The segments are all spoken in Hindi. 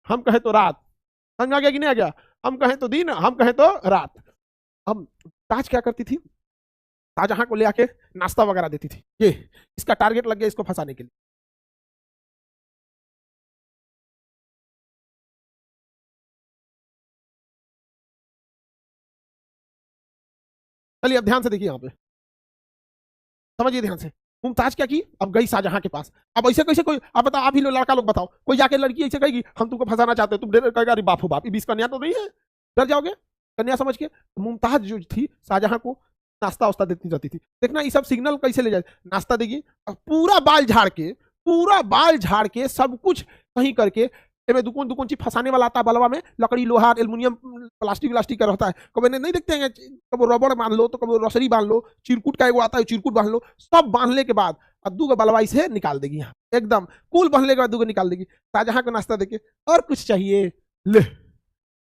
हम कहें तो रात। समझ आ गया कि नहीं आ गया? हम कहें तो दिन, हम कहें तो रात। अब ताज क्या करती थी, शाहजहां को ले आके नाश्ता वगैरह देती थी। ये इसका टारगेट लग गया इसको फंसाने के लिए। चलिए अब ध्यान से देखिए यहाँ पे, समझिए ध्यान से। मुमताज क्या की, अब गई शाहजहां के पास। अब ऐसे कैसे कोई, आप बताओ, आप ही लोग लड़का लोग बताओ, कोई जाके लड़की ऐसे कहेगी हम तुमको फंसाना चाहते हो, तुम डर कहेगा अरे बाप हो बाप, बीस कन्या तो नहीं है, डर जाओगे कन्या समझ के। तो मुमताज जो थी शाहजहां को नाश्ता वास्ता देती जाती थी। देखना ये सब सिग्नल कैसे ले जाए, नाश्ता देगी, पूरा बाल झाड़ के, पूरा बाल झाड़ के सब कुछ सही करके, में दुकान दुकान चीज फंसाने वाला आता है बलवा में, लकड़ी लोहा एल्युमिनियम प्लास्टिक व्लास्टिक का रहता है। कभी नहीं देखते हैं, कभी रबड़ बांध लो, तो कभी रसरी बांध लो, चिरकुट का एगो आता है चिरकुट बांध लो, सब बांधने के बाद अद्दू का बलवाई से निकाल देगी यहाँ एकदम कूल बांधने के बाद अद्दू को निकाल देगी। शाहजहां को नाश्ता देके और कुछ चाहिए ले,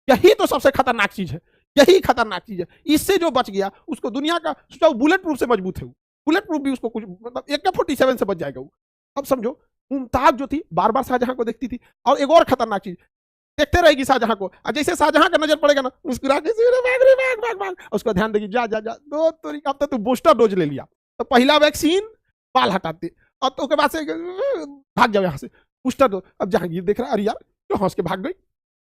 यही तो सबसे खतरनाक चीज है, यही खतरनाक चीज है। इससे जो बच गया उसको दुनिया का बुलेट प्रूफ से मजबूत है, बुलेट प्रूफ भी उसको कुछ मतलब AK-47 से बच जाएगा वो। अब समझो मुमताज जो थी बार बार शाहजहां को देखती थी, और एक और खतरनाक चीज, देखते रहेगी शाहजहां को, और जैसे शाहजहां का नजर पड़ेगा ना मुस्कुरा के भाग भाग भाग, उसका ध्यान देगी, जा जा जा दो तो अब तो तू बूस्टर डोज ले लिया, तो पहला वैक्सीन बाल हटाते, और तो उसके बाद से भाग जाओ यहाँ से बूस्टर डोज। अब जहांगीर देख रहा है, अरे यार क्यों हंस के भाग गई।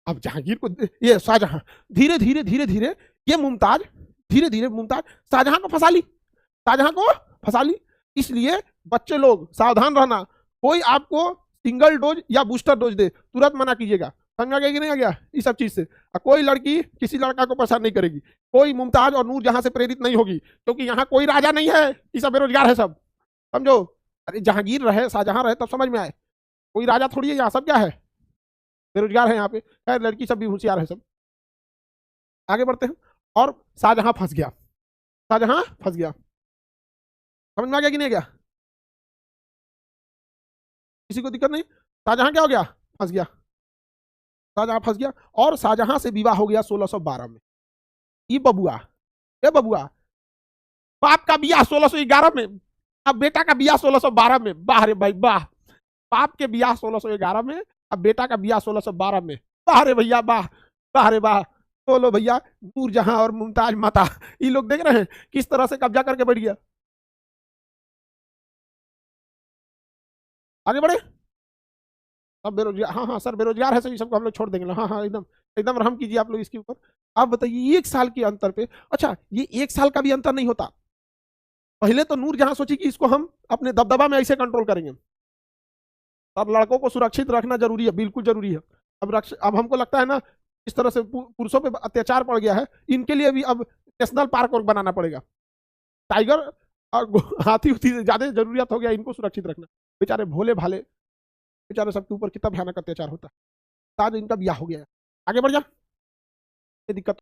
अब जहांगीर को ये शाहजहां धीरे धीरे धीरे धीरे ये मुमताज धीरे धीरे मुमताज शाहजहां को फंसा ली, शाहजहां को फंसा ली। इसलिए बच्चे लोग सावधान रहना, कोई आपको सिंगल डोज या बूस्टर डोज दे तुरंत मना कीजिएगा। समझ आ गया कि नहीं आ गया इस सब चीज से। कोई लड़की किसी लड़का को परेशान नहीं करेगी, कोई मुमताज और नूर जहां से प्रेरित नहीं होगी, क्योंकि यहाँ कोई राजा नहीं है, ये सब बेरोजगार है सब, समझो। अरे जहांगीर रहे शाहजहां रहे तब समझ में आए, कोई राजा थोड़ी है यहाँ, सब क्या है बेरोजगार है यहाँ पे। खैर लड़की सब भी होशियार है सब। आगे बढ़ते हैं, और शाहजहां फंस गया, शाहजहां फंस गया। समझ में आ गया कि नहीं गया, किसी को दिक्कत नहीं। शाहजहां क्या हो गया, फंस गया, शाहजहां फंस गया, और शाहजहां से विवाह हो गया 1612 में। ये बबुआ, ये बबुआ, बाप का बियाह 1611 में, अब बेटा का बियाह 1612 में। वाह रे भाई वाह, बाप के बियाह 1611 में, अब बेटा का बियाह 1612 में। वाह रे भैया वाह, वाह रे वाह। बोलो भैया, नूरजहां और मुमताज माता, ये लोग देख रहे हैं किस तरह से कब्जा करके बैठ गया। आगे बढ़े, सब बेरोजगार, हाँ हाँ सर बेरोजगार है सर, सबको हम लोग छोड़ देंगे, हाँ हाँ एकदम एकदम रहम कीजिए आप लोग इसके ऊपर। आप बताइए 1 साल के अंतर पे, अच्छा ये 1 साल का भी अंतर नहीं होता। पहले तो नूरजहां सोची कि इसको हम अपने दबदबा में ऐसे कंट्रोल करेंगे। अब लड़कों को सुरक्षित रखना जरूरी है, बिल्कुल जरूरी है। अब हमको लगता है ना इस तरह से पुरुषों पे अत्याचार पड़ गया है, इनके लिए भी अब नेशनल पार्क और बनाना पड़ेगा। टाइगर और हाथी उथी ज्यादा जरूरियत हो गया, इनको सुरक्षित रखना। बेचारे भोले भाले बेचारे सबके ऊपर कितना भयानक अत्याचार होता है। आज इनका ब्याह हो गया है, आगे बढ़ जा, ये दिक्कत